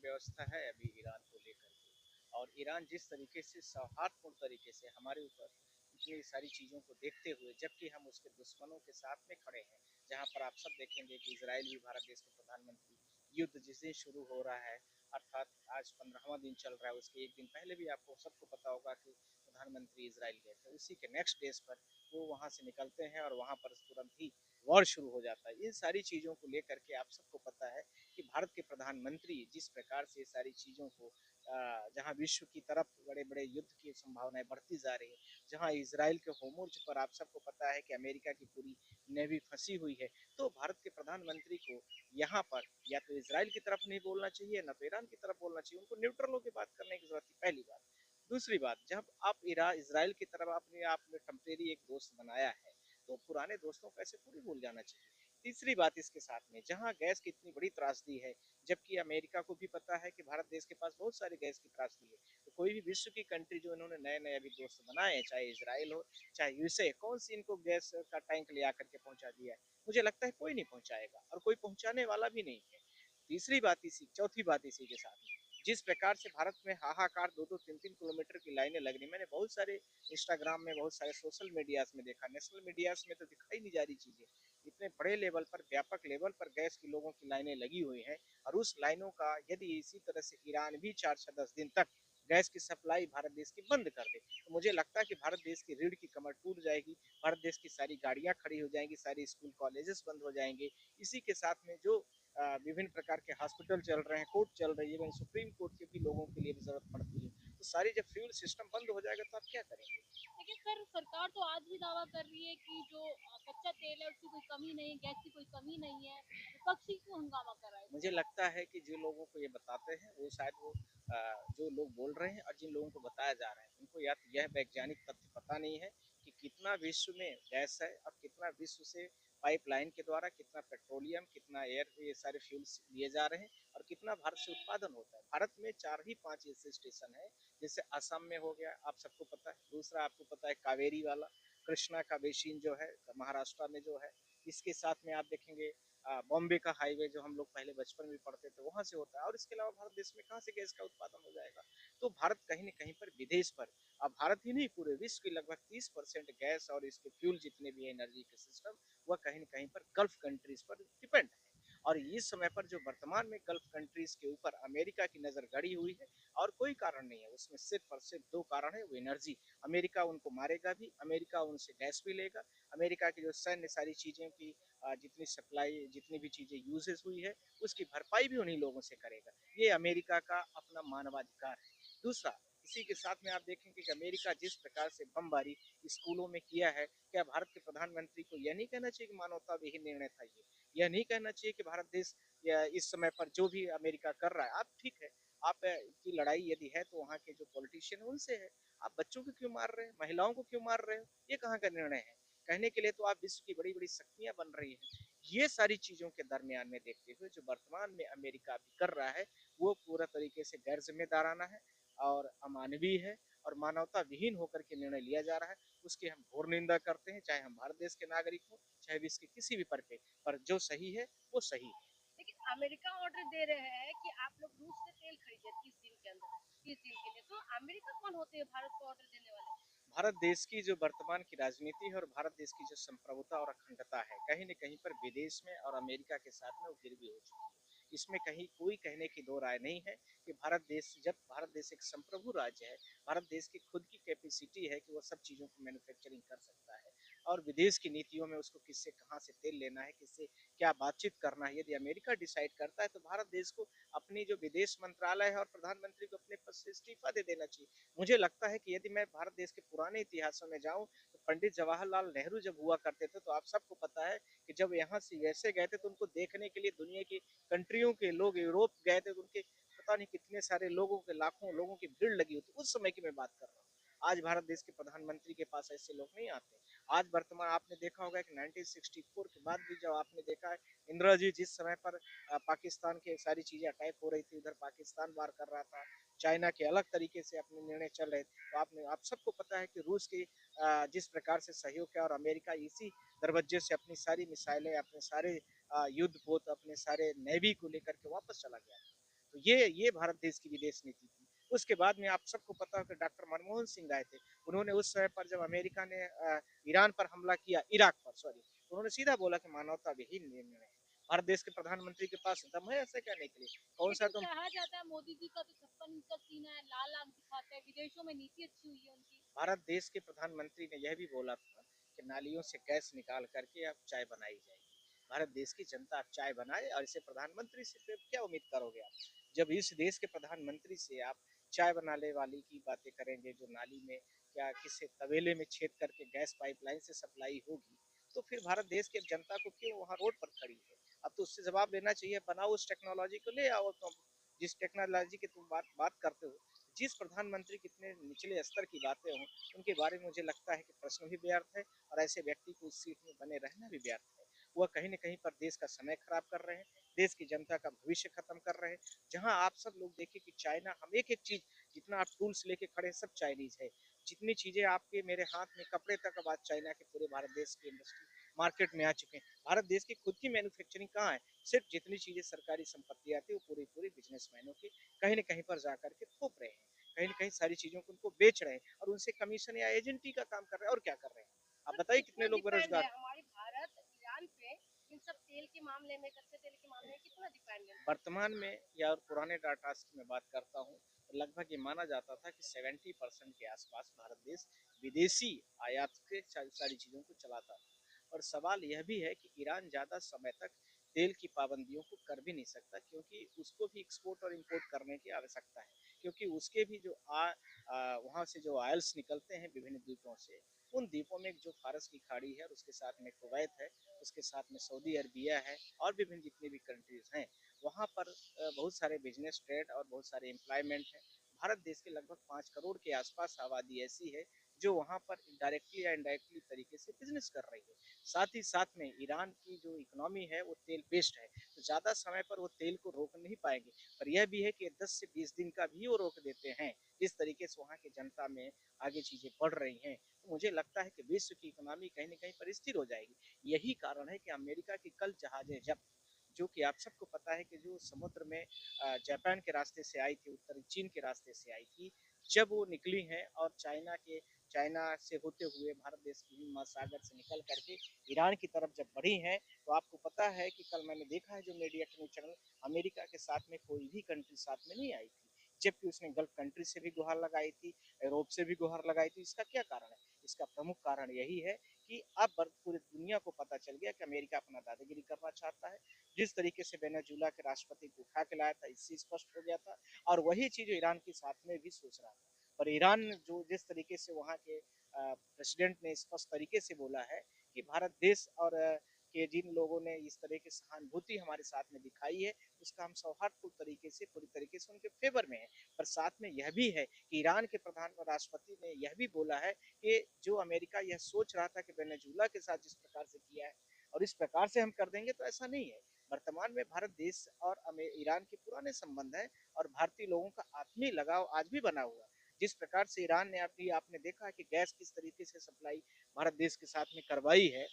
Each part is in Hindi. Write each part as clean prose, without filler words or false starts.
व्यवस्था है अभी ईरान को लेकर के, और ईरान जिस तरीके से सौहार्दपूर्ण तरीके से हमारे ऊपर इतनी सारी चीज़ों को देखते हुए, जबकि हम उसके दुश्मनों के साथ में खड़े हैं, जहाँ पर आप सब देखेंगे कि इजराइल भी भारत देश के प्रधानमंत्री, युद्ध जिस दिन शुरू हो रहा है, अर्थात आज 15वां दिन चल रहा है, उसके एक दिन पहले भी आपको सबको पता होगा कि प्रधानमंत्री इजराइल गए थे। उसी के नेक्स्ट डेज पर वो वहाँ से निकलते हैं और वहाँ पर तुरंत ही वॉर शुरू हो जाता है। इन सारी चीज़ों को लेकर के आप सबको पता है कि भारत के प्रधानमंत्री जिस प्रकार से सारी चीज़ों को जहाँ विश्व की तरफ बड़े बड़े युद्ध की संभावनाएं बढ़ती जा रही है, जहाँ इसराइल के होमोर्च पर आप सबको पता है कि अमेरिका की पूरी नेवी फंसी हुई है, तो भारत के प्रधानमंत्री को यहाँ पर या तो इसराइल की तरफ नहीं बोलना चाहिए, ना तो ईरान की तरफ बोलना चाहिए। उनको न्यूट्रल होकर बात करने की जरूरत है, पहली बात। दूसरी बात, जब आप इसराइल की तरफ अपने आप में टेम्परेरी एक दोस्त बनाया है, तो पुराने दोस्तों को ऐसे थोड़ी भूल जाना चाहिए। तीसरी बात इसके साथ में, जहां गैस की इतनी बड़ी त्रासदी है, जबकि अमेरिका को भी पता है कि भारत देश के पास बहुत सारे गैस की त्रासदी है, तो कोई भी विश्व की कंट्री जो इन्होंने नए नए अभी दोस्त बनाए हैं, चाहे इसराइल हो चाहे यूएसए, कौन सी इनको गैस का टैंक ले आकर के पहुंचा दिया है? मुझे लगता है कोई नहीं पहुंचाएगा और कोई पहुंचाने वाला भी नहीं है। चौथी बात इसी के साथ में, जिस प्रकार से भारत में हाहाकार 2-2, 3-3 किलोमीटर की लाइनें लग रही, मैंने बहुत सारे इंस्टाग्राम में, बहुत सारे सोशल मीडियाज में देखा, नेशनल मीडियाज में तो दिखाई नहीं जा रही चीजें। इतने बड़े लेवल पर, व्यापक लेवल पर गैस की लोगों की लाइनें लगी हुई हैं, और उस लाइनों का यदि इसी तरह से ईरान भी 4 से 10 दिन तक गैस की सप्लाई भारत देश की बंद कर दे, तो मुझे लगता है कि भारत देश की रीढ़ की कमर टूट जाएगी। भारत देश की सारी गाड़ियां खड़ी हो जाएंगी, सारी स्कूल कॉलेजेस बंद हो जाएंगे। इसी के साथ में जो विभिन्न प्रकार के हॉस्पिटल चल रहे हैं, कोर्ट चल रही है, इवन सुप्रीम कोर्ट के भी लोगों के लिए भी जरूरत पड़ती है, तो सारी जब फ्यूल सिस्टम बंद हो जाएगा तो आप क्या करेंगे? लेकिन सर सरकार तो आज भी दावा कर रही है कि जो कच्चा तेल है उसकी कोई कमी नहीं, गैस की कोई कमी नहीं है। विपक्षी क्यों हंगामा कर रहा है मुझे इसके खिलाफ? लगता है कि जो लोगों को ये बताते हैं वो शायद वो जो लोग बोल रहे हैं और जिन लोगों को बताया जा रहा है, उनको या तो यह वैज्ञानिक तथ्य पता नहीं है कि कितना विश्व में गैस है और कितना विश्व से पाइपलाइन के द्वारा, कितना पेट्रोलियम, कितना एयर, ये सारे फ्यूल्स लिए जा रहे हैं, और कितना भारत से उत्पादन होता है। भारत में 4 ही 5 ऐसे स्टेशन है, जैसे असम में हो गया, आप सबको पता है। दूसरा आपको पता है कावेरी वाला, कृष्णा का बेसिन जो है महाराष्ट्र में जो है। इसके साथ में आप देखेंगे बॉम्बे का हाईवे, जो हम लोग पहले बचपन में पढ़ते थे, वहां से होता है। और इसके अलावा भारत देश में कहाँ से गैस का उत्पादन हो जाएगा? तो भारत कहीं न कहीं पर विदेश पर, अब भारत ही नहीं पूरे विश्व की लगभग 30% गैस और इसके फ्यूल जितने भी एनर्जी के सिस्टम, वह कहीं न कहीं पर गल्फ कंट्रीज पर डिपेंड है। और इस समय पर जो वर्तमान में गल्फ कंट्रीज के ऊपर अमेरिका की नजर गड़ी हुई है, और कोई कारण नहीं है उसमें, सिर्फ और सिर्फ दो कारण है, वो एनर्जी। अमेरिका उनको मारेगा भी, अमेरिका उनसे गैस भी लेगा। अमेरिका की जो सैन्य सारी चीजें की जितनी सप्लाई, जितनी भी चीजें यूजेस हुई है, उसकी भरपाई भी उन्हीं लोगों से करेगा। ये अमेरिका का अपना मानवाधिकार है। दूसरा, इसी के साथ में आप देखेंगे कि अमेरिका जिस प्रकार से बमबारी स्कूलों में किया है, क्या भारत के प्रधानमंत्री को यह नहीं कहना चाहिए कि मानवता विहीन निर्णय था ये? यह नहीं कहना चाहिए कि भारत देश या इस समय पर जो भी अमेरिका कर रहा है, आप ठीक है, आप की लड़ाई यदि है तो वहाँ के जो पॉलिटिशियन उनसे है, आप बच्चों को क्यों मार रहे हैं, महिलाओं को क्यों मार रहे हो? ये कहाँ का निर्णय है? कहने के लिए तो आप विश्व की बड़ी बड़ी शक्तियां बन रही हैं। ये सारी चीजों के दरमियान में देखते हुए जो वर्तमान में अमेरिका भी कर रहा है, वो पूरा तरीके से गैर जिम्मेदाराना है और अमानवीय है, और मानवता विहीन होकर के निर्णय लिया जा रहा है। उसकी हम घोर निंदा करते हैं, चाहे हम भारत देश के नागरिक हो, चाहे विश्व के किसी भी पर जो सही है वो सही है। लेकिन अमेरिका ऑर्डर दे रहे हैं कि आप लोग रूस से तेल खरीदिए 30 दिन के अंदर, 30 दिन के लिए। तो अमेरिका कौन होते हैं भारत को ऑर्डर देने वाले? भारत देश की जो वर्तमान की राजनीति है और भारत देश की जो संप्रभुता और अखंडता है, कहीं न कहीं पर विदेश में और अमेरिका के साथ में वो गिरवी हो चुकी है। इसमें कहीं कोई कहने की दो राय नहीं है कि भारत देश एक संप्रभु राज्य है, भारत देश की खुद की कैपेसिटी है कि वो सब चीज़ों को मैन्युफैक्चरिंग कर सकता है, और विदेश की नीतियों में उसको किससे कहाँ से तेल लेना है, किससे क्या बातचीत करना है, यदि अमेरिका डिसाइड करता है, तो भारत देश को अपनी जो विदेश मंत्रालय है और प्रधानमंत्री को अपने पद से इस्तीफा दे देना चाहिए। मुझे लगता है कि यदि मैं भारत देश के पुराने इतिहासों में जाऊं, तो पंडित जवाहरलाल नेहरू जब हुआ करते थे, तो आप सबको पता है कि जब यहाँ से यूएसए गए थे, तो उनको देखने के लिए दुनिया की कंट्रियों के लोग यूरोप गए थे, तो उनके पता नहीं कितने सारे लोगों के, लाखों लोगों की भीड़ लगी होती, उस समय की मैं बात कर रहा हूँ। आज भारत देश के प्रधानमंत्री के पास ऐसे लोग नहीं आते। आज वर्तमान आपने देखा होगा कि 1964 के बाद भी जब आपने देखा है, इंदिरा जी जिस समय पर पाकिस्तान के सारी चीजें अटैक हो रही थी, उधर पाकिस्तान वार कर रहा था, चाइना के अलग तरीके से अपने निर्णय चल रहे थे, तो आप सबको पता है कि रूस की जिस प्रकार से सहयोग किया, और अमेरिका इसी दरवाजे से अपनी सारी मिसाइलें, अपने सारे युद्ध पोत, अपने सारे नेवी को लेकर के वापस चला गया। तो ये भारत देश की विदेश नीति थी। उसके बाद में आप सबको पता हो कि डॉक्टर मनमोहन सिंह आए थे। उन्होंने उस समय पर जब अमेरिका ने ईरान पर हमला किया, इराक पर सॉरी, उन्होंने सीधा बोला कि मानवता विहीन निर्णय है। भारत देश के प्रधानमंत्री के पास दम है ऐसा कहने के लिए? कौन सा लेकिन तुम कहा जाता है मोदी जी का तो 56 इंच का सीना है, लाल आंख दिखाते हैं, विदेशों में नीति अच्छी हुई है उनकी। भारत देश के प्रधानमंत्री ने यह भी बोला था कि नालियों से गैस निकाल करके अब चाय बनाई जाएगी। भारत देश की जनता अब चाय बनाए और इसे प्रधानमंत्री से फिर क्या उम्मीद करोगे आप? जब इस देश के प्रधानमंत्री से आप चाय बनाने वाली की बातें करेंगे जो नाली में क्या किसी तवेले में छेद करके गैस पाइपलाइन से सप्लाई होगी, तो फिर भारत देश की जनता को क्यों वहाँ रोड पर खड़ी है? अब तो उससे जवाब लेना चाहिए, बनाओ उस टेक्नोलॉजी को, ले आओ तुम। जिस टेक्नोलॉजी की तुम बात करते हो, जिस प्रधानमंत्री कितने निचले स्तर की बातें हों, उनके बारे में मुझे लगता है कि प्रश्न भी व्यर्थ है और ऐसे व्यक्ति को उस सीट में बने रहना भी व्यर्थ है। वह कहीं न कहीं पर देश का समय खराब कर रहे हैं, देश की जनता का भविष्य खत्म कर रहे हैं। जहाँ आप सब लोग देखिए कि चाइना, हम एक-एक चीज़, जितना आप टूल्स लेके खड़े हैं सब चाइनीज़ है। जितनी चीज़ें आपके मेरे हाथ में कपड़े तक अब आज चाइना के पूरे भारत देश की इंडस्ट्री मार्केट में आ चुके हैं। भारत देश की खुद की मैन्युफैक्चरिंग कहाँ है? सिर्फ जितनी चीज़ें सरकारी संपत्ति आती है वो पूरी-पूरी बिज़नेसमैनों की कहीं न कहीं पर जा कर के थोप रहे हैं। कहीं न कहीं सारी चीज़ों को उनको बेच रहे हैं और उनसे कमीशन या एजेंटी का काम कर रहे हैं और क्या कर रहे हैं? आप पर बताइए कितना कितने लोग डिपेंड है बेरोज़गार? हमारी भारत ईरान पे, इन सब तेल के मामले में, कच्चे तेल के मामले में कितना डिपेंडेंट है? वर्तमान में या और पुराने डाटा की मैं बात करता हूँ, तो लगभग ये माना जाता था कि 70% के आसपास भारत देश विदेशी आयात से सारी चीज़ों को चलाता था। और सवाल यह भी है कि ईरान ज़्यादा समय तक तेल की पाबंदियों को कर भी नहीं सकता, क्योंकि उसको भी एक्सपोर्ट और इंपोर्ट करने की आवश्यकता है। क्योंकि उसके भी जो वहाँ से जो ऑयल्स निकलते हैं विभिन्न द्वीपों से, उन द्वीपों में जो फारस की खाड़ी है और उसके साथ में कुवैत है, उसके साथ में सऊदी अरबिया है और विभिन्न जितनी भी कंट्रीज हैं, वहाँ पर बहुत सारे बिजनेस ट्रेड और बहुत सारे एम्प्लॉयमेंट हैं। भारत देश के लगभग 5 करोड़ के आसपास आबादी ऐसी है जो वहाँ पर डायरेक्टली या इनडायरेक्टली तरीके से बिजनेस कर रही है। साथ ही साथ में ईरान की जो इकोनॉमी है वो तेल बेस्ड है, तो ज़्यादा समय पर वो तेल को रोक नहीं पाएंगे। पर यह भी है कि 10 से 20 दिन का भी वो रोक देते हैं, जिस तरीके से वहाँ की जनता में आगे चीज़ें बढ़ रही हैं, तो मुझे लगता है कि विश्व की इकोनॉमी कहीं न कहीं पर स्थिर हो जाएगी। यही कारण है कि अमेरिका की कल जहाज़ें जब्त, जो कि आप सबको पता है कि जो समुद्र में जापान के रास्ते से आई थी, उत्तरी चीन के रास्ते से आई थी, जब वो निकली हैं और चाइना से होते हुए भारत देश की हिंद महासागर से निकल करके ईरान की तरफ जब बढ़ी हैं, तो आपको पता है कि कल मैंने देखा है जो मीडिया के न्यूज चैनल, अमेरिका के साथ में कोई भी कंट्री साथ में नहीं आई थी, जबकि उसने गल्फ कंट्री से भी गुहार लगाई थी, यूरोप से भी गुहार लगाई थी। इसका क्या कारण है? इसका प्रमुख कारण यही है कि अब पूरी दुनिया को पता चल गया कि अमेरिका अपना दादागिरी करना चाहता है। जिस तरीके से वेनेजुला के राष्ट्रपति को उठा के लाया था, इससे स्पष्ट हो गया था, और वही चीज ईरान के साथ में भी सोच रहा था। पर ईरान जो जिस तरीके से वहाँ के प्रेसिडेंट ने स्पष्ट तरीके से बोला है कि भारत देश और के जिन लोगों ने इस तरह की सहानुभूति हमारे साथ में दिखाई है, उसका हम सौहार्दपूर्ण तरीके से पूरी तरीके से उनके फेवर में है। पर साथ में यह भी है कि ईरान के प्रधान राष्ट्रपति ने यह भी बोला है कि जो अमेरिका यह सोच रहा था कि वेनेजुला के साथ जिस प्रकार से किया है और इस प्रकार से हम कर देंगे, तो ऐसा नहीं है। वर्तमान में भारत देश और ईरान के पुराने संबंध हैं और भारतीय लोगों का आत्मीय लगाव आज भी बना हुआ है। जिस प्रकार से ईरान ने अभी आपने देखा कि गैस किस तरीके से सप्लाई भारत देश के साथ में करवाई है,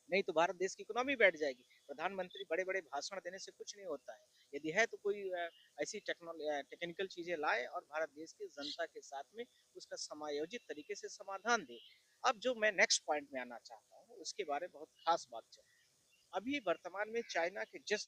नहीं तो भारत देश की इकोनॉमी बैठ जाएगी। प्रधानमंत्री बड़े बड़े भाषण देने से कुछ नहीं होता है। यदि है तो कोई ऐसी टेक्निकल चीजें लाए और भारत देश की जनता के साथ में उसका समायोजित तरीके से समाधान दे। अब जो मैं नेक्स्ट पॉइंट में आना चाहता हूँ उसके बारे में बहुत खास बात है। अभी वर्तमान में चाइना के जस्ट